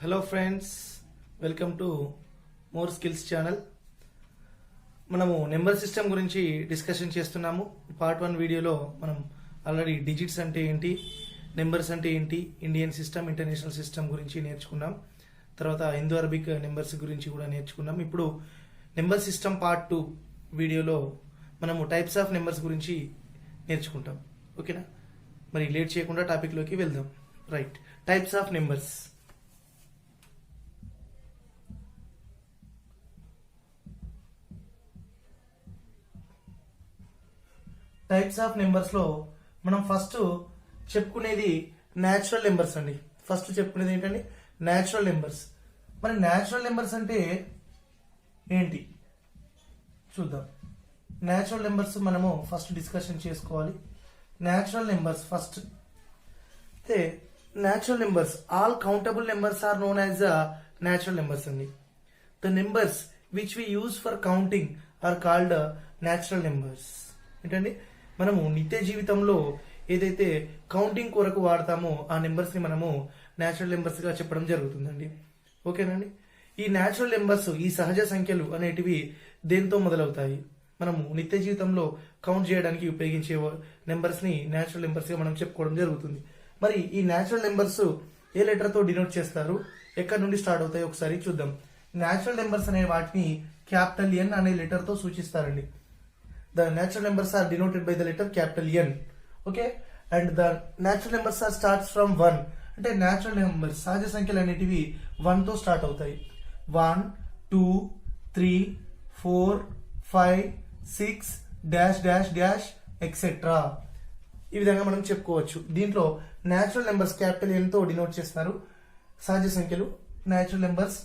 Hello friends, welcome to more skills channel. మనము number system గురించి discussion చేస్తున్నాము. Part 1 వీడియోలో మనం ఆల్రెడీ డిజిట్స్ అంటే ఏంటి, నెంబర్స్ అంటే ఏంటి, ఇండియన్ సిస్టమ్, ఇంటర్నేషనల్ సిస్టమ్ గురించి నేర్చుకున్నాం. తర్వాత హిందూ అరబిక్ నెంబర్స్ గురించి కూడా నేర్చుకున్నాం. ఇప్పుడు నెంబర్ సిస్టమ్ పార్ట్ 2 వీడియోలో మనము టైప్స్ ఆఫ్ నెంబర్స్ గురించి నేర్చుకుంటాం. ఓకేనా? మరి లేట్ చేయకుండా టాపిక్లోకి వెళ్దాం. Right, types of numbers. Types of numbers లో మనం ఫస్ట్ చెప్పుకునేది న్యాచురల్ నెంబర్స్ అండి. ఫస్ట్ చెప్పుకునేది ఏంటండి? Natural numbers. మరి న్యాచురల్ నెంబర్స్ అంటే ఏంటి చూద్దాం. న్యాచురల్ నెంబర్స్ మనము ఫస్ట్ డిస్కషన్ చేసుకోవాలి. న్యాచురల్ నెంబర్స్ ఫస్ట్ అయితే natural numbers, all countable numbers are known as the natural numbers అండి. The numbers which we use for counting are called natural numbers. ఏంటండి? మనము నిత్య జీవితంలో ఏదైతే కౌంటింగ్ కొరకు వాడతామో ఆ నెంబర్స్ ని మనము న్యాచురల్ నెంబర్స్ గా చెప్పడం జరుగుతుందండి. ఓకేనండి? ఈ న్యాచురల్ నెంబర్స్, ఈ సహజ సంఖ్యలు అనేటివి దేంతో మొదలవుతాయి? మనము నిత్య జీవితంలో కౌంట్ చేయడానికి ఉపయోగించే నెంబర్స్ ని న్యాచురల్ నెంబర్స్ గా మనం చెప్పుకోవడం జరుగుతుంది. మరి ఈ న్యాచురల్ నెంబర్స్ ఏ లెటర్ తో డినోట్ చేస్తారు, ఎక్కడి నుండి స్టార్ట్ అవుతాయి ఒకసారి చూద్దాం. న్యాచురల్ నెంబర్స్ అనే వాటిని క్యాపిటల్ ఎన్ అనే లెటర్ తో సూచిస్తారండి. The natural numbers are denoted by the letter capital N. Okay, and the natural numbers are starts from 1. అంటే natural numbers సహజ సంఖ్యలు అనేటివి 1 తో స్టార్ట్ అవుతాయి. 1 2 3 4 5 6 డాష్ డాష్ డాష్ ఎక్సెట్రా. ఈ విధంగా మనం చెప్పుకోవచ్చు. దీంట్లో న్యాచురల్ నెంబర్స్ క్యాపిటల్ N తో డినోట్ చేస్తారు. సహజ సంఖ్యలు న్యాచురల్ నెంబర్స్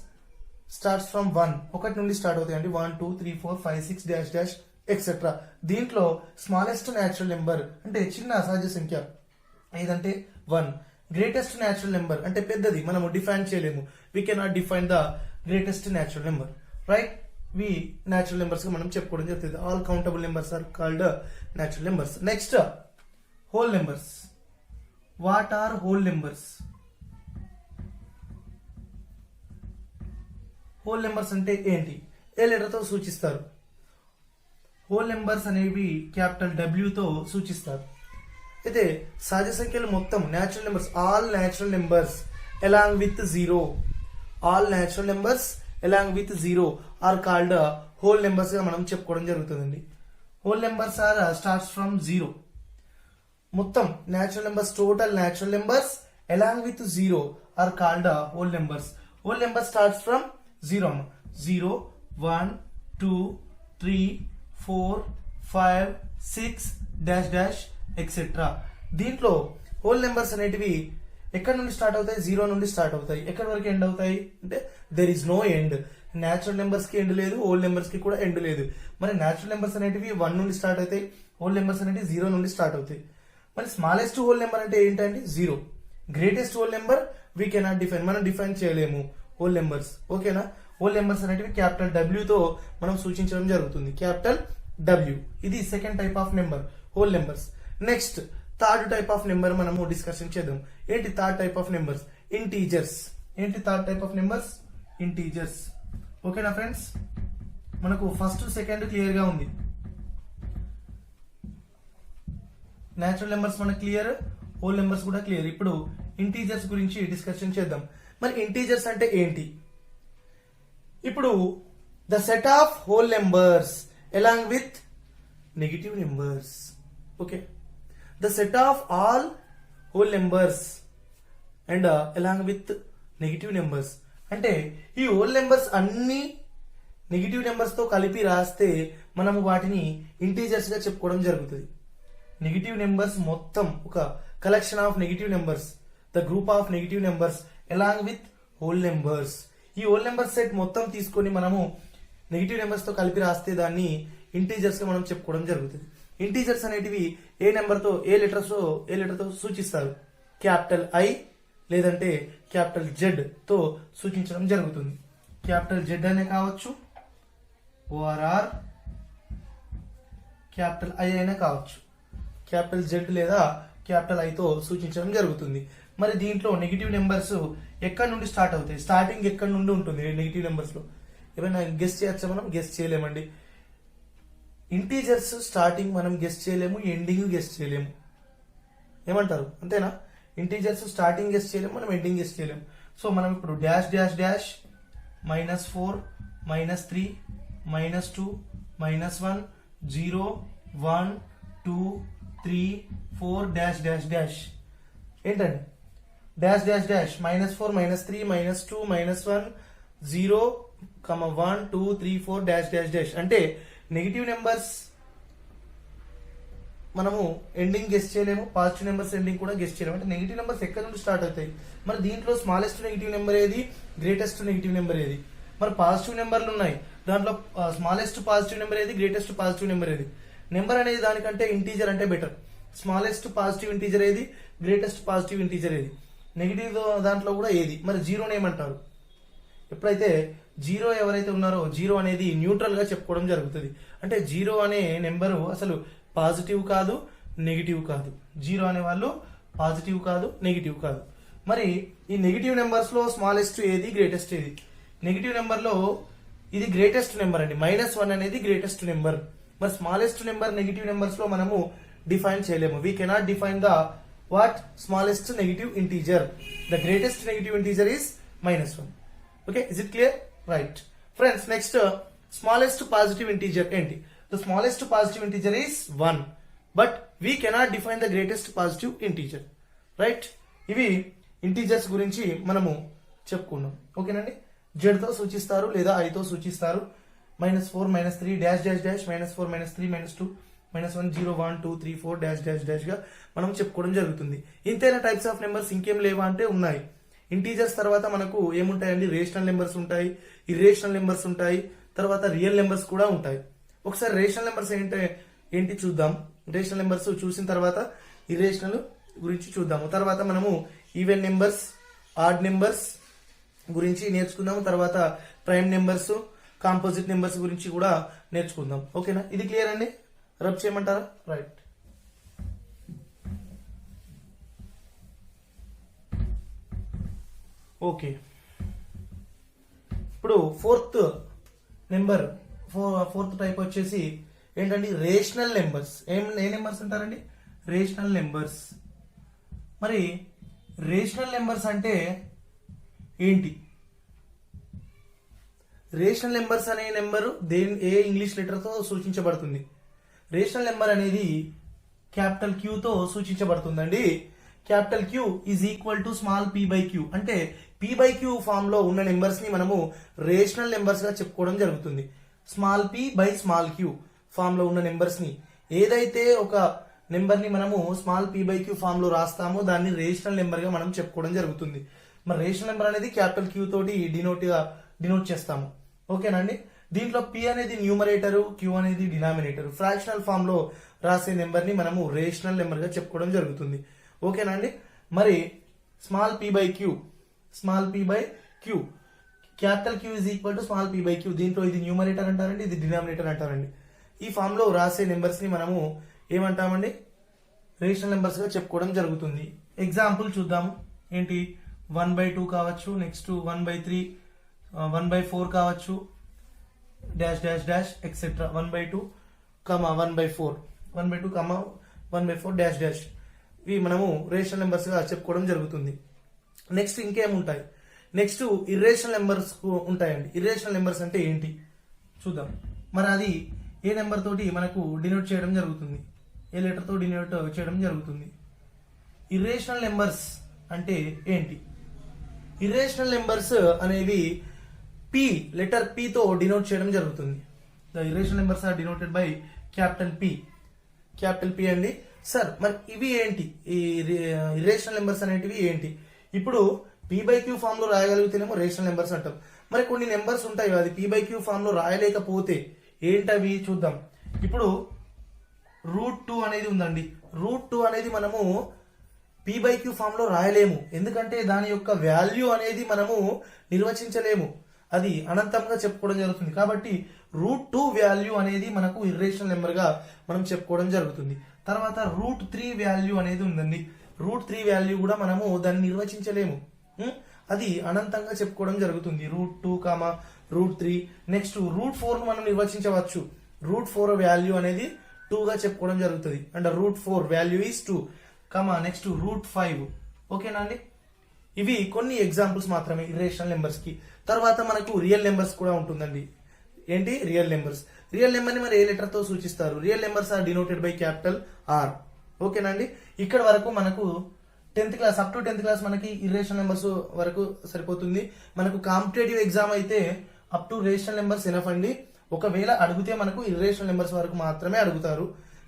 స్టార్ట్స్ ఫ్రమ్ 1, ఒకటి నుండి స్టార్ట్ అవుతాయి అండి. 1 2 3 4 5 6 డాష్ డాష్ ఎక్సెట్రా. దీంట్లో స్మాలెస్ట్ న్యాచురల్ నెంబర్ అంటే చిన్న సహజ సంఖ్య ఏదంటే 1. గ్రేటెస్ట్ న్యాచురల్ నెంబర్ అంటే పెద్దది, మనము డిఫైన్ చేయలేము. We cannot define the greatest natural number. Right? వి న్యాచురల్ నెంబర్స్ గా మనం చెప్పుకోవడం జరుగుతుంది. All countable numbers are called natural numbers. Next, whole numbers. What are whole numbers? Whole numbers అంటే ఏంటి? ఏ లెటర్ తో సూచిస్తారు? హోల్ నెంబర్స్ అనేవి క్యాపిటల్ W తో సూచిస్తారు. అయితే సహజ సంఖ్యలు మొత్తం natural numbers, all natural numbers along with zero, all natural numbers along with zero are called whole numbers గా మనం చెప్పుకోవడం జరుగుతుందండి. Whole numbers are starts from zero. మొత్తం natural numbers, total natural numbers along with zero are called whole numbers. Whole number starts from zero. 0 1 2 3 4 5 6 dash dash etcetera. దీంట్లో whole numbers అనేటివి ఎక్కడి నుండి start అవుతాయి? 0 నుండి స్టార్ట్ అవుతాయి. ఎక్కడి వరకు ఎండ్ అవుతాయి అంటే there is no end. Natural numbers కి ఎండ్ లేదు, హోల్ నెంబర్స్ కి కూడా ఎండ్ లేదు. మరి న్యాచురల్ నెంబర్స్ అనేటివి 1 నుండి స్టార్ట్ అవుతాయి, హోల్ నెంబర్స్ అనేటివి 0 నుండి స్టార్ట్ అవుతాయి. మరి స్మాలెస్ట్ హోల్ నెంబర్ అంటే ఏంటంటే 0. Greatest whole number we cannot define, మనం డిఫైన్ చేయలేము హోల్ నెంబర్స్. ఓకేనా? హోల్ నెంబర్స్ అనేటివి క్యాపిటల్ W తో మనం సూచించడం జరుగుతుంది. Capital W. ఇది second type of number, whole numbers. Next, third type of number మనము డిస్కషన్ చేద్దాం. ఏంటి third type of numbers? Integers. ఏంటి third type of numbers? Integers. ఓకేనా ఫ్రెండ్స్? మనకు ఫస్ట్ సెకండ్ క్లియర్ గా ఉంది. న్యాచురల్ నెంబర్స్ మనకు క్లియర్, హోల్ నెంబర్స్ కూడా క్లియర్. ఇప్పుడు ఇంటీజర్స్ గురించి డిస్కషన్ చేద్దాం. మరి ఇంటీజర్స్ అంటే ఏంటి? ఇప్పుడు the set of whole numbers along with negative numbers. Okay, the set of all whole numbers and along with negative numbers. అంటే ఈ హోల్ నెంబర్స్ అన్ని నెగిటివ్ నెంబర్స్ తో కలిపి రాస్తే మనము వాటిని ఇంటీజర్స్ గా చెప్పుకోవడం జరుగుతుంది. నెగిటివ్ నెంబర్స్ మొత్తం ఒక collection of negative numbers, the group of negative numbers along with whole numbers. ఈ హోల్ నెంబర్ సెట్ మొత్తం తీసుకొని మనము నెగిటివ్ నెంబర్స్ తో కలిపి రాస్తే దాన్ని ఇంటీజర్స్ గా మనం చెప్పుకోవడం జరుగుతుంది. ఇంటీజర్స్ అనేటివి ఏ నెంబర్ తో, ఏ లెటర్ తో సూచిస్తారు? క్యాపిటల్ I లేదంటే క్యాపిటల్ Z తో సూచించడం జరుగుతుంది. క్యాపిటల్ Z అనే కావచ్చు, ORR క్యాపిటల్ I అయినా కావచ్చు. క్యాపిటల్ Z లేదా క్యాపిటల్ I తో సూచించడం జరుగుతుంది. మరి దీంట్లో నెగిటివ్ నెంబర్స్ ఎక్కడి నుండి స్టార్ట్ అవుతాయి, స్టార్టింగ్ ఎక్కడి నుండి ఉంటుంది నెగిటివ్ నెంబర్స్ లో? ఏమైనా గెస్ చేయొచ్చా? మనం గెస్ చేయలేమండి. ఇంటీజర్స్ స్టార్టింగ్ మనం గెస్ చేయలేము, ఎండింగ్ గెస్ చేయలేము. ఏమంటారు? అంతేనా? ఇంటీజర్స్ స్టార్టింగ్ గెస్ చేయలేము, మనం ఎండింగ్ గెస్ చేయలేము. సో మనం ఇప్పుడు dash dash dash -4 -3 -2 -1 0 1 2 3 4 dash dash dash ఏంటండి? Dash dash dash -4 -3 -2 -1 0 1 2 3 4 dash dash dash అంటే నెగిటివ్ నెంబర్స్ మనము ఎండింగ్ గెస్ చేయలేము, పాజిటివ్ నెంబర్స్ ఎండింగ్ కూడా గెస్ చేయలేము. అంటే నెగిటివ్ నెంబర్స్ ఎక్కడి నుండి స్టార్ట్ అవుతాయి? మరి దీంట్లో స్మాలెస్ట్ నెగిటివ్ నెంబర్ ఏది, గ్రేటెస్ట్ నెగిటివ్ నెంబర్ ఏది? మరి పాజిటివ్ నెంబర్లు ఉన్నాయి, దాంట్లో స్మాలెస్ట్ పాజిటివ్ నెంబర్ ఏది, గ్రేటెస్ట్ పాజిటివ్ నెంబర్ ఏది? నెంబర్ అనేది దానికంటే ఇంటీజర్ అంటే బెటర్. స్మాలెస్ట్ పాజిటివ్ ఇంటీజర్ ఏది, గ్రేటెస్ట్ పాజిటివ్ ఇంటీజర్ ఏది? నెగిటివ్ దాంట్లో కూడా ఏది? మరి జీరోని ఏమంటారు? ఎప్పుడైతే జీరో ఎవరైతే ఉన్నారో జీరో అనేది న్యూట్రల్ గా చెప్పుకోవడం జరుగుతుంది. అంటే జీరో అనే నెంబరు అసలు పాజిటివ్ కాదు, నెగిటివ్ కాదు. జీరో అనే వాళ్ళు పాజిటివ్ కాదు, నెగిటివ్ కాదు. మరి ఈ నెగిటివ్ నెంబర్స్ లో స్మాలెస్ట్ ఏది, గ్రేటెస్ట్ ఏది? నెగిటివ్ నెంబర్ లో ఇది గ్రేటెస్ట్ నెంబర్ అండి, -1 అనేది గ్రేటెస్ట్ నెంబర్. మరి స్మాలెస్ట్ నెంబర్ నెగిటివ్ నెంబర్స్ లో మనము డిఫైన్ చేయలేము. We cannot define the what smallest negative integer. The greatest negative integer is -1. Okay, is it clear? Right friends, next smallest positive integer ఏంటి? The smallest positive integer is 1, but we cannot define the greatest positive integer. Right, ఇవి integers గురించి మనము చెప్పుకున్నాం. ఓకేనండి. Z తో సూచిస్తారు లేదా I తో సూచిస్తారు. -4 -3 dash dash dash -4 -3 -2 -1 0 1 2 3 4 dash dash dash గా మనం చెప్పుకోవడం జరుగుతుంది. ఇంతైనా టైప్స్ ఆఫ్ నెంబర్స్ ఇంకేం లేవా అంటే ఉన్నాయి. ఇంటీజర్స్ తర్వాత మనకు ఏముంటాయండి? రేషనల్ నెంబర్స్ ఉంటాయి, ఇర్రేషనల్ నెంబర్స్ ఉంటాయి, తర్వాత రియల్ నెంబర్స్ కూడా ఉంటాయి. ఒకసారి రేషనల్ నెంబర్స్ ఏంటి చూద్దాం. రేషనల్ నెంబర్స్ చూసిన తర్వాత ఇర్రేషనల్ గురించి చూద్దాము. తర్వాత మనము ఈవెన్ నెంబర్స్, ఆడ్ నెంబర్స్ గురించి నేర్చుకుందాము. తర్వాత ప్రైమ్ నెంబర్స్, కాంపోజిట్ నెంబర్స్ గురించి కూడా నేర్చుకుందాం. ఓకేనా? ఇది క్లియర్ అండి? రబ్ చేయమంటారా? రైట్. ఓకే, ఇప్పుడు ఫోర్త్ టైప్ వచ్చేసి ఏంటండి? Rational numbers. ఏ నెంబర్స్ అంటారండి? Rational numbers. మరి రేషనల్ నెంబర్స్ అంటే ఏంటి? రేషనల్ నెంబర్స్ అనే నెంబరు ఏ ఇంగ్లీష్ లెటర్ తో సూచించబడుతుంది? రేషనల్ నెంబర్ అనేది క్యాపిటల్ Q తో సూచించబడుతుందండి. Capital Q is equal to small p/q. అంటే p/q ఫామ్ లో ఉన్న నెంబర్స్ ని మనము రేషనల్ నెంబర్స్ గా చెప్పుకోవడం జరుగుతుంది. స్మాల్ p/స్మాల్ q ఫామ్ లో ఉన్న నెంబర్స్ ని, ఏదైతే ఒక నెంబర్ ని మనము స్మాల్ p/q ఫామ్ లో రాస్తామో దాన్ని రేషనల్ నెంబర్ గా మనం చెప్పుకోవడం జరుగుతుంది. మరి రేషనల్ నెంబర్ అనేది క్యాపిటల్ Q తోటి డినోట్ చేస్తాము. ఓకేనండి. దీంట్లో p అనేది న్యూమరేటర్, q అనేది డినామినేటర్. ఫ్రాక్షనల్ ఫామ్ లో రాసే నెంబర్ ని మనము రేషనల్ నెంబర్ గా చెప్పుకోవడం జరుగుతుంది. ఓకేనండి. మరి small p/q capital Q is equal to small p/q. దీంట్లో ఇది న్యూమరేటర్ అంటారండి, ఇది డినామినేటర్ అంటారండి. ఈ ఫామ్ లో రాసే నెంబర్స్ ని మనము ఏమంటామండి? రేషనల్ నెంబర్స్ గా చెప్పుకోవడం జరుగుతుంది. ఎగ్జాంపుల్ చూద్దాము. ఏంటి? 1/2 కావచ్చు, నెక్స్ట్ 1/3, 1/4 కావచ్చు, dash dash dash etcetera. 1/2, 1/4, 1/2, 1/4 dash dash. ఇవి మనము రేషనల్ నెంబర్స్ గా చెప్పుకోవడం జరుగుతుంది. నెక్స్ట్ ఇంకేముంటాయి? నెక్స్ట్ ఇర్రేషనల్ నెంబర్స్ ఉంటాయండి. ఇర్రేషనల్ నెంబర్స్ అంటే ఏంటి చూద్దాం. మరి అది ఏ నెంబర్ తోటి మనకు డినోట్ చేయడం జరుగుతుంది? ఏ లెటర్ తో డినోట్ చేయడం జరుగుతుంది? ఇర్రేషనల్ నెంబర్స్ అంటే ఏంటి? ఇర్రేషనల్ నెంబర్స్ అనేవి లెటర్ P తో డినోట్ చేయడం జరుగుతుంది. The irrational numbers are denoted by capital P అండి. సార్, మరి ఇవి ఏంటి? ఈ ఇర్రేషనల్ నెంబర్స్ అనేటివి ఏంటి? ఇప్పుడు p/q ఫామ్ లో రాయగలిగితేనేమో రేషనల్ నెంబర్స్ అంటాం. మరి కొన్ని నెంబర్స్ ఉంటాయి అది p/q ఫామ్ లో రాయలేకపోతే ఏంటవి చూద్దాం. ఇప్పుడు √2 అనేది ఉందండి. √2 అనేది మనము p/q ఫామ్ లో రాయలేము. ఎందుకంటే దాని యొక్క వాల్యూ అనేది మనము నిర్వచించలేము, అది అనంతంగా చెప్పుకోవడం జరుగుతుంది. కాబట్టి √2 వాల్యూ అనేది మనకు ఇర్రేషనల్ నెంబర్ గా మనం చెప్పుకోవడం జరుగుతుంది. తర్వాత √3 వాల్యూ అనేది ఉందండి. రూట్ 3 వాల్యూ కూడా మనము దాన్ని నిర్వచించలేము. అది అనంతంగా చెప్పుకోవడం జరుగుతుంది. √2, √3. నెక్స్ట్ √4 ను మనం నిర్వచించవచ్చు. √4 వాల్యూ అనేది 2 గా చెప్పుకోవడం జరుగుతుంది. And √4 value is 2, next √5. ఓకేనా అండి? ఇవి కొన్ని ఎగ్జాంపుల్స్ మాత్రమే ఇర్రేషనల్ నెంబర్స్ కి. తర్వాత మనకు రియల్ నెంబర్స్ కూడా ఉంటుందండి. ఏంటి? Real numbers. రియల్ నెంబర్ ని మరి ఏ లెటర్ తో సూచిస్తారు? Real numbers are denoted by capital R. ఓకేనా అండి? ఇక్కడ వరకు మనకు 10th class, up to 10th class మనకి ఇర్రేషనల్ నెంబర్స్ వరకు సరిపోతుంది. మనకు కాంపిటేటివ్ ఎగ్జామ్ అయితే up to rational numbers enough అండి. ఒకవేళ అడిగితే మనకు ఇర్రేషనల్ నెంబర్స్ వరకు మాత్రమే అడుగుతారు.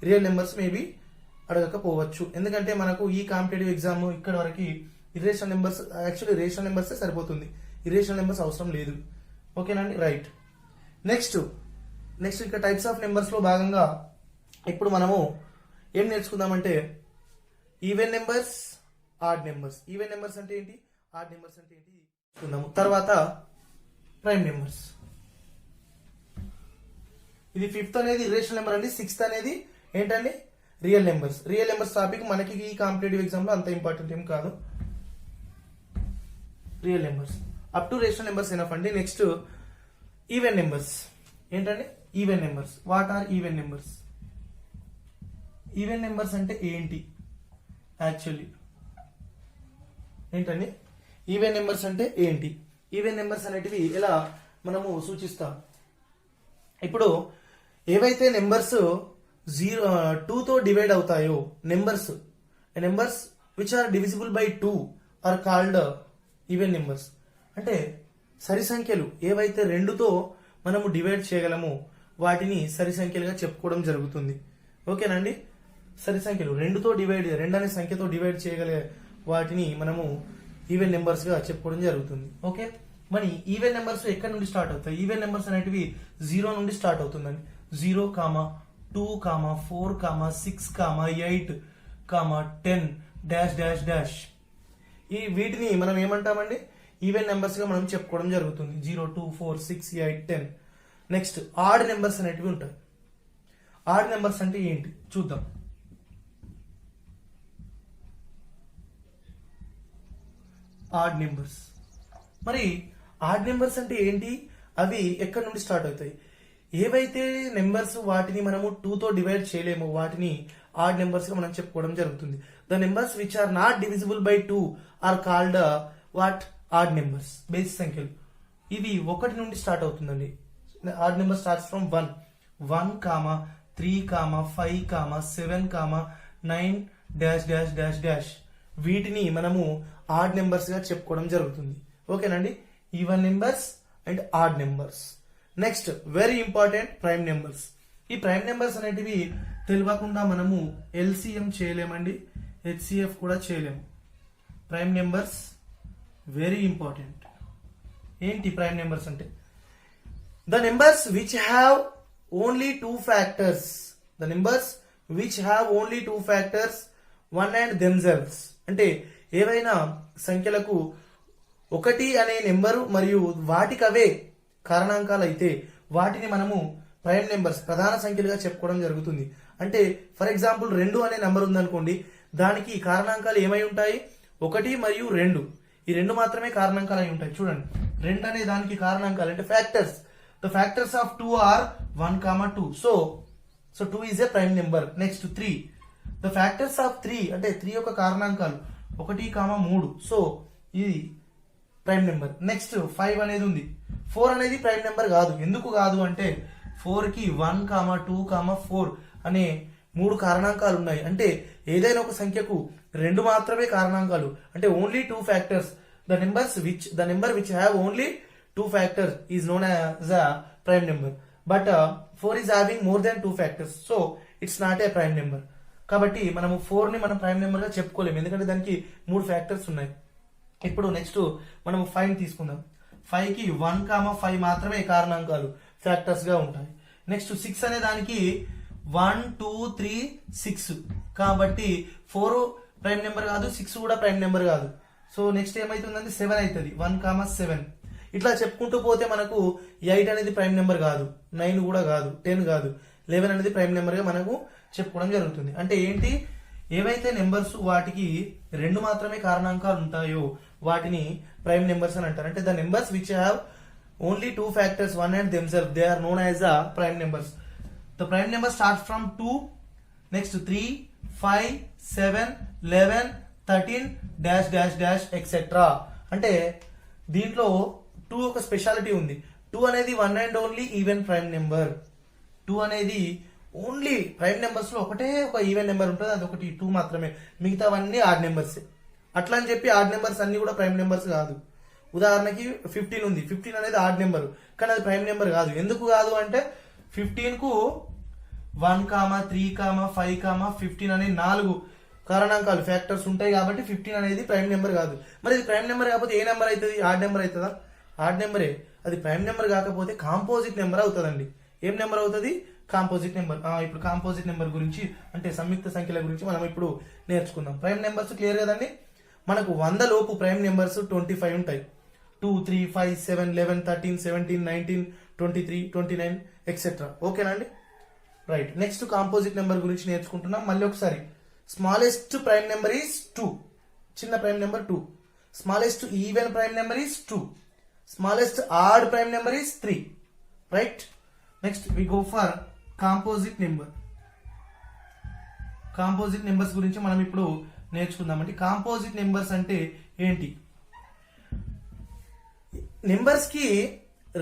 రియల్ నెంబర్స్ మేబీ అడగకపోవచ్చు. ఎందుకంటే మనకు ఈ కాంపిటేటివ్ ఎగ్జామ్ ఇక్కడ వరకు irrational numbers, actually rational numbers సరిపోతుంది. ఇర్రేషనల్ నెంబర్స్ అవసరం లేదు. ఓకేనండి? రైట్. నెక్స్ట్ ఇక్కడ టైప్స్ ఆఫ్ నెంబర్స్ లో భాగంగా ఇప్పుడు మనము ఏం నేర్చుకుందామంటే even numbers, odd numbers. Even numbers అంటే ఏంటి, ఆడ్ నెంబర్స్ అంటే ఏంటి చూద్దాము. తర్వాత ప్రైమ్ నెంబర్స్. ఇది 5th అనేది ఇర్రేషనల్ నెంబర్ అండి. 6th అనేది ఏంటండి? Real numbers. Real numbers topic మనకి ఈ కాంపిటేటివ్ ఎగ్జామ్ లో అంత ఇంపార్టెంట్ ఏం కాదు. Real numbers up to rational numbers enough అండి. Next even numbers. ఏంటండి? Even numbers. What are even numbers? Even numbers అంటే ఏంటి యాక్చువల్లీ? ఏంటండి ఈవెన్ నెంబర్స్ అంటే ఏంటి? ఈవెన్ నెంబర్స్ అనేటివి ఎలా మనము సూచిస్తాం? ఇప్పుడు ఏవైతే నెంబర్స్ 2 తో డివైడ్ అవుతాయో, numbers which are divisible by 2 are called even numbers. అంటే సరి సంఖ్యలు ఏవైతే 2తో మనము డివైడ్ చేయగలమో వాటిని సరి సంఖ్యలుగా చెప్పుకోవడం జరుగుతుంది. ఓకేనండి? సరి సంఖ్యలు 2 అనే సంఖ్యతో డివైడ్ చేయగలిగే వాటిని మనము ఈవెన్ నెంబర్స్ గా చెప్పుకోవడం జరుగుతుంది. ఓకే, మరి ఈవెన్ నెంబర్స్ ఎక్కడి నుండి స్టార్ట్ అవుతాయి? ఈవెన్ నెంబర్స్ అనేటివి 0 నుండి స్టార్ట్ అవుతుందండి. 0, 2, 4, 6, 8, 10 డాష్ డాష్ డాష్. వీటిని మనం ఏమంటామండి? ఈవెన్ నెంబర్స్ గా మనం చెప్పుకోవడం జరుగుతుంది. 0, 2, 4, 6, 8, 10. నెక్స్ట్ ఆడ్ నెంబర్స్ అనేటివి ఉంటాయి. ఆడ్ నెంబర్స్ అంటే ఏంటి చూద్దాం. Odd numbers. మరి ఆడ్ నెంబర్స్ అంటే ఏంటి? అవి ఎక్కడి నుండి స్టార్ట్ అవుతాయి? ఏవైతే నెంబర్స్ వాటిని మనము 2 తో డివైడ్ చేయలేమో వాటిని ఆడ్ నెంబర్స్ గా మనం చెప్పుకోవడం జరుగుతుంది. The numbers which are not divisible by 2 are called what? Odd numbers. బేసి సంఖ్యలు. ఇవి 1 నుండి స్టార్ట్ అవుతుందండి. Odd number starts from 1, 3, 5, 7, 9 dash dash dash dash. వీటిని మనము ఆడ్ నెంబర్స్ గా చెప్పుకోవడం జరుగుతుంది. ఓకేనండి? Even numbers and odd numbers. Next very important prime numbers. ఈ ప్రైమ్ నెంబర్స్ అనేటివి తెలియకుండా మనము LCM చేయలేమండి, HCF కూడా చేయలేము. Prime numbers very important. ఏంటి ప్రైమ్ నెంబర్స్ అంటే? The numbers which have only 2 factors. The numbers which have only 2 factors, 1 and themselves. అంటే ఏవైనా సంఖ్యలకు 1 అనే నెంబరు మరియు వాటికవే కారణాంకాలు అయితే వాటిని మనము ప్రైమ్ నెంబర్స్, ప్రధాన సంఖ్యలుగా చెప్పుకోవడం జరుగుతుంది. అంటే ఫర్ ఎగ్జాంపుల్ 2 అనే నెంబర్ ఉందనుకోండి, దానికి కారణాంకాలు ఏమై ఉంటాయి? 1 మరియు 2. ఈ 2 మాత్రమే కారణాంకాలు అయి ఉంటాయి. చూడండి, 2 అనే దానికి కారణాంకాలు అంటే factors. The factors of 2 are 1, 2. So 2 is a prime number. Next 3. The factors of 3 అంటే 3 యొక్క కారణాంకాలు 1, 3. సో ఇది ప్రైమ్ నెంబర్. నెక్స్ట్ 5 అనేది ఉంది. 4 అనేది ప్రైమ్ నెంబర్ కాదు. ఎందుకు కాదు అంటే 4 కి 1, 2, 4 అనే 3 కారణాంకాలు ఉన్నాయి. అంటే ఏదైనా ఒక సంఖ్యకు 2 మాత్రమే కారణాంకాలు, అంటే only 2 factors. The number which have only 2 factors is known as a prime number. But 4 is having more than 2 factors, so it's not a prime number. కాబట్టి మనము 4 ని మనం ప్రైమ్ నెంబర్ గా చెప్పుకోలేము, ఎందుకంటే దానికి 3 ఫ్యాక్టర్స్ ఉన్నాయి. ఇప్పుడు నెక్స్ట్ మనం 5 తీసుకుందాం. 5 కి 1, 5 మాత్రమే కారణాంకాలు, ఫ్యాక్టర్స్ గా ఉంటాయి. నెక్స్ట్ 6 అనే దానికి 1, 2, 3, 6. కాబట్టి 4 ప్రైమ్ నెంబర్ కాదు, 6 కూడా ప్రైమ్ నెంబర్ కాదు. సో నెక్స్ట్ ఏమైతుందంటే 7 అవుతుంది. 1, 7. ఇట్లా చెప్పుకుంటూ పోతే మనకు 8 అనేది ప్రైమ్ నెంబర్ కాదు, 9 కూడా కాదు, 10 కాదు, 11 అనేది ప్రైమ్ నెంబర్ గా మనకు చెప్పుకోవడం జరుగుతుంది. అంటే ఏంటి? ఏవైతే నెంబర్స్ వాటికి రెండు మాత్రమే కారణాంకాలు ఉంటాయో వాటిని ప్రైమ్ నెంబర్స్ అని అంటారు. అంటే the numbers which have only two factors one and themselves they are known as the prime numbers. The prime number start from 2, next 3, 5, 7, 11, 13 dash dash dash etcetera. అంటే దీంట్లో 2 ఒక స్పెషాలిటీ ఉంది. 2 అనేది one and only even prime number. 2 అనేది only prime numbers లో ఒకటే ఒక even number ఉంటుంది, అది ఒకటి 2 మాత్రమే. మిగతావన్నీ ఆడ్ నెంబర్స్. అట్లా అని చెప్పి ఆడ్ నెంబర్స్ అన్ని కూడా ప్రైమ్ నెంబర్స్ కాదు. ఉదాహరణకి 15 ఉంది, 15 అనేది ఆడ్ నెంబర్ కానీ అది ప్రైమ్ నెంబర్ కాదు. ఎందుకు కాదు అంటే 15 కు 1, 3, 5, 15 అనే 4 కారణాంకాలు ఫ్యాక్టర్స్ ఉంటాయి కాబట్టి 15 అనేది ప్రైమ్ నెంబర్ కాదు. మరి ఇది ప్రైమ్ నెంబర్ కాకపోతే ఏ నెంబర్ అవుతుంది? ఆడ్ నెంబర్ అవుతుందా? ఆడ్ నెంబరే. అది ప్రైమ్ నెంబర్ కాకపోతే కాంపోజిట్ నెంబర్ అవుతుందండి. ఏం నెంబర్ అవుతుంది? Composite number. ఇప్పుడు కాంపోజిట్ నెంబర్ గురించి అంటే సంయుక్త సంఖ్యల గురించి మనం ఇప్పుడు నేర్చుకుందాం. ప్రైమ్ నెంబర్స్ క్లియర్ కదండి. మనకు 100 లోపు ప్రైమ్ నెంబర్స్ 25 ఉంటాయి. 2, 3, 5, 7, 11, 13, 17, 19, 23, 29 ఎక్సెట్రా. ఓకేనా అండి? రైట్. నెక్స్ట్ కాంపోజిట్ నెంబర్ గురించి నేర్చుకుంటున్నాం. మళ్ళీ ఒకసారి, స్మాలెస్ట్ ప్రైమ్ నెంబర్ ఈస్ 2. చిన్న prime number 2. Smallest even prime number is 2. Smallest odd prime number is 3. Right. Next we go for composite number. Composite numbers గురించి మనం ఇప్పుడు నేర్చుకుందామండి. కాంపోజిట్ నెంబర్స్ అంటే ఏంటి? నెంబర్స్ కి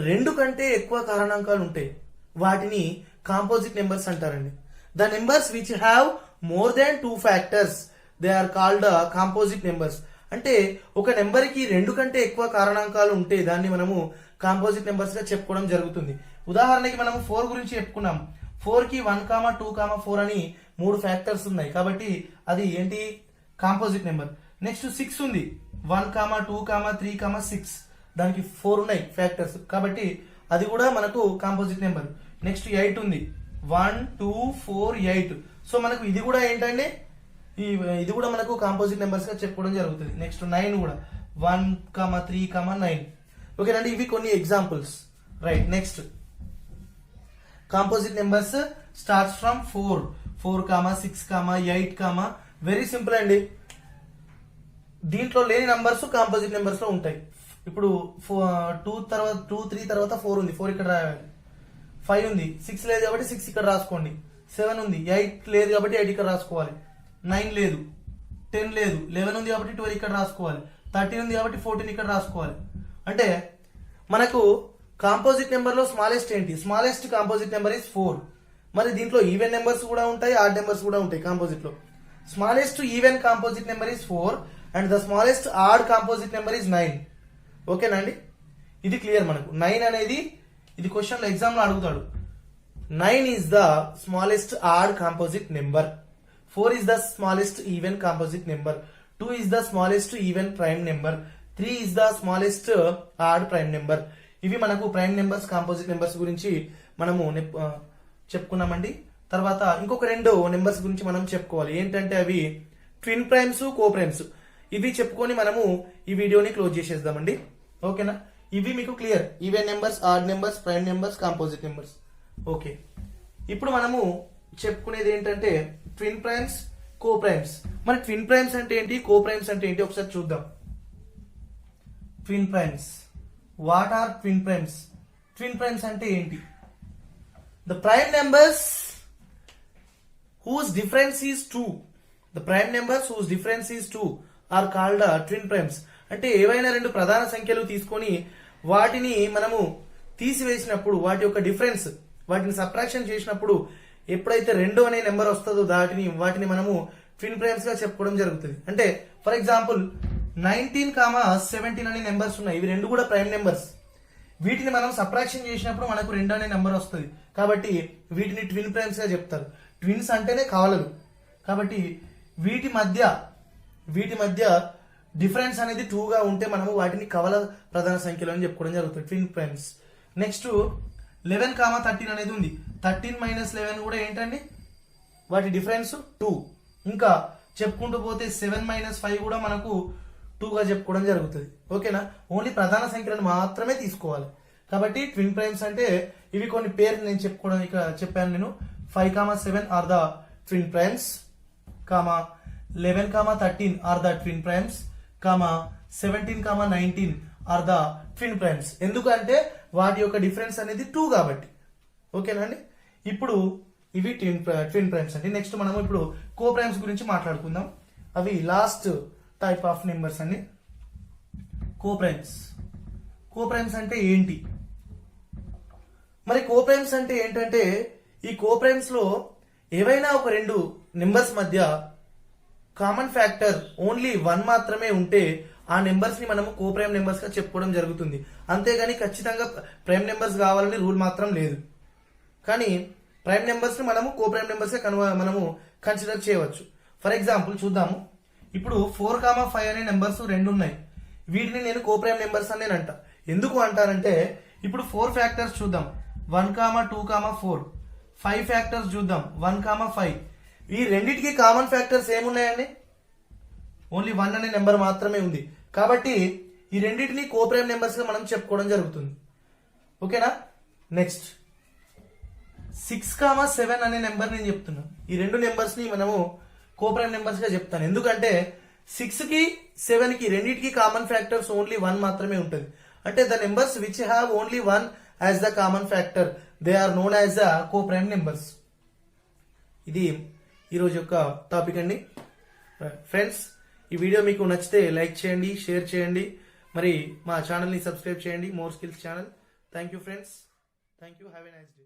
2 కంటే ఎక్కువ కారణాంకాలు ఉంటాయి, వాటిని కాంపోజిట్ నెంబర్స్ అంటారండి. The numbers which have more than 2 factors they are called composite numbers. అంటే ఒక నెంబర్ కి 2 కంటే ఎక్కువ కారణాంకాలు ఉంటే దాన్ని మనము కాంపోజిట్ నెంబర్స్ గా చెప్పుకోవడం జరుగుతుంది. ఉదాహరణకి మనము 4 గురించి చెప్పుకున్నాం. 4 కి 1, 2, 4 అని 3 ఫ్యాక్టర్స్ ఉన్నాయి కాబట్టి అది ఏంటి? Composite number. నెక్స్ట్ 6 ఉంది. 1, 2, 3, 6 దానికి 4 ఉన్నాయి ఫ్యాక్టర్స్ కాబట్టి అది కూడా మనకు కాంపోజిట్ నెంబర్. నెక్స్ట్ 8 ఉంది. 1, 2, 4, 8. సో మనకు ఇది కూడా ఏంటంటే ఇది కూడా మనకు కాంపోజిట్ నెంబర్స్ గా చెప్పుకోవడం జరుగుతుంది. నెక్స్ట్ 9 కూడా 1, 3, 9. ఓకేనండి, ఇవి కొన్ని examples. Right. Next composite numbers starts from 4, 6, 8. Very simple అండి. దీంట్లో లేని నంబర్స్ కాంపోజిట్ నెంబర్స్ లో ఉంటాయి. ఇప్పుడు 2 తర్వాత 2, 3 తర్వాత 4 ఉంది, 4 ఇక్కడ రాయాలి. 5 ఉంది, 6 లేదు కాబట్టి 6 ఇక్కడ రాసుకోండి. 7 ఉంది, 8 లేదు కాబట్టి 8 ఇక్కడ రాసుకోవాలి. 9 లేదు, 10 లేదు, 11 ఉంది కాబట్టి 12 ఇక్కడ రాసుకోవాలి. 13 ఉంది కాబట్టి 14 ఇక్కడ రాసుకోవాలి. అంటే మనకు కాంపోజిట్ నెంబర్ లో స్మాలెస్ట్ ఏంటి? Smallest composite number is 4. మరి దీంట్లో ఈవెన్ నెంబర్స్ కూడా ఉంటాయి, ఆడ్ నెంబర్స్ కూడా ఉంటాయి కాంపోజిట్ లో. Smallest even composite number is 4 and the smallest odd composite number is 9. ఓకేనా అండి? ఇది క్లియర్ మనకు. 9 అనేది ఇది క్వశ్చన్ లో ఎగ్జామ్ లో అడుగుతాడు. 9 is the smallest odd composite number. 4 is the smallest even composite number. 2 is the smallest even prime number. 3 is the smallest odd prime number. ఇవి మనకు ప్రైమ్ నెంబర్స్, కాంపోజిట్ నెంబర్స్ గురించి మనము చెప్పుకున్నామండి. తర్వాత ఇంకొక 2 నెంబర్స్ గురించి మనం చెప్పుకోవాలి. ఏంటంటే అవి ట్విన్ ప్రైమ్స్, కో ప్రైమ్స్. ఇవి చెప్పుకొని మనము ఈ వీడియోని క్లోజ్ చేసేద్దామండి. ఓకేనా? ఇవి మీకు clear. Even numbers, odd numbers, prime numbers, composite numbers. Okay, ఇప్పుడు మనము చెప్పుకునేది ఏంటంటే ట్విన్ ప్రైమ్స్, కో ప్రైమ్స్. మరి ట్విన్ ప్రైమ్స్ అంటే ఏంటి, కో ప్రైమ్స్ అంటే ఏంటి ఒకసారి చూద్దాం. Twin primes. What are twin primes? Twin primes అంటే ఏంటి? The prime numbers whose difference is 2. The prime numbers whose difference is 2 are called twin primes. అంటే ఏవైనా 2 ప్రధాన సంఖ్యలు తీసుకొని వాటిని మనము తీసివేసినప్పుడు వాటి యొక్క డిఫరెన్స్, వాటిని సబ్ట్రాక్షన్ చేసినప్పుడు ఎప్పుడైతే 2 అనే నెంబర్ వస్తుందో వాటిని మనము ట్విన్ ప్రైమ్స్ గా చెప్పుకోవడం జరుగుతుంది. అంటే ఫర్ ఎగ్జాంపుల్ 19, 17 అనే నెంబర్స్ ఉన్నాయి. ఇవి 2 కూడా ప్రైమ్ నెంబర్స్. వీటిని మనం సబ్ట్రాక్షన్ చేసినప్పుడు మనకు 2 అనే నెంబర్ వస్తుంది కాబట్టి వీటిని ట్విన్ ప్రైమ్స్ గా చెప్తారు. ట్విన్స్ అంటేనే కవలలు కాబట్టి వీటి మధ్య డిఫరెన్స్ అనేది 2 గా ఉంటే మనము వాటిని కవల ప్రధాన సంఖ్యలు అని చెప్పుకోవడం జరుగుతుంది, ట్విన్ ప్రైమ్స్. నెక్స్ట్ 11, 13 అనేది ఉంది. 13 - 11 కూడా ఏంటండి? వాటి డిఫరెన్స్ 2. ఇంకా చెప్పుకుంటూ పోతే 7 - 5 కూడా మనకు 2 గా చెప్పుకోవడం జరుగుతుంది. ఓకేనా? ఓన్లీ ప్రధాన సంఖ్యలను మాత్రమే తీసుకోవాలి. కాబట్టి ట్విన్ ప్రైమ్స్ అంటే ఇవి కొన్ని పేర్లు నేను చెప్పాను. 5, 7 are the twin primes, 11, 13 are the twin primes, 17, 19 are the twin primes. ఎందుకంటే వాటి యొక్క డిఫరెన్స్ అనేది 2 కాబట్టి. ఓకేనా అండి? ఇప్పుడు ఇవి ట్విన్ ప్రైమ్స్ అండి. నెక్స్ట్ మనం ఇప్పుడు కో ప్రైమ్స్ గురించి మాట్లాడుకుందాం. అవి లాస్ట్ టైప్ ఆఫ్ నెంబర్స్ అండి. కో ప్రైమ్స్ అంటే ఏంటి? మరి కో ప్రైమ్స్ అంటే ఏంటంటే ఈ కో ప్రైమ్స్ లో ఏవైనా ఒక రెండు నెంబర్స్ మధ్య కామన్ ఫ్యాక్టర్ ఓన్లీ 1 మాత్రమే ఉంటే ఆ నెంబర్స్ ని మనము కో ప్రైమ్ నెంబర్స్ గా చెప్పుకోవడం జరుగుతుంది. అంతేగాని ఖచ్చితంగా ప్రైమ్ నెంబర్స్ కావాలని రూల్ మాత్రం లేదు. కానీ ప్రైమ్ నెంబర్స్ ని మనము కో ప్రైమ్ నెంబర్స్ గా మనము కన్సిడర్ చేయవచ్చు. ఫర్ ఎగ్జాంపుల్ చూద్దాము. ఇప్పుడు 4, 5 అనే నెంబర్స్ రెండు ఉన్నాయి. వీటిని నేను కో ప్రైమ్ నెంబర్స్ అని నేను అంట. ఎందుకు అంటానంటే ఇప్పుడు 4 ఫ్యాక్టర్స్ చూద్దాం. 1, 2, 4. 5 ఫ్యాక్టర్స్ చూద్దాం. 1, 5. ఈ రెండిటికి కామన్ ఫ్యాక్టర్స్ ఏమున్నాయండి? ఓన్లీ 1 అనే నెంబర్ మాత్రమే ఉంది. కాబట్టి ఈ రెండింటిని కో ప్రైమ్ నెంబర్స్ గా మనం చెప్పుకోవడం జరుగుతుంది. ఓకేనా? నెక్స్ట్ 6, 7 అనే నెంబర్ నేను చెప్తున్నాను. ఈ రెండు నెంబర్స్ ని మనము కో ప్రైమ్ నెంబర్స్ గా చెప్తాను. ఎందుకంటే 6 కి 7 కి రెండింటికి కామన్ ఫ్యాక్టర్స్ ఓన్లీ 1 మాత్రమే ఉంటుంది. అంటే the numbers which have only 1 as the common factor they are known as the coprime numbers. ఇది ఈరోజు యొక్క టాపిక్ అండి. ఫ్రెండ్స్, ఈ వీడియో మీకు నచ్చితే లైక్ చేయండి, షేర్ చేయండి, మరి మా ఛానల్ని సబ్స్క్రైబ్ చేయండి, more skills channel. Thank you friends. Thank you. Have a nice day.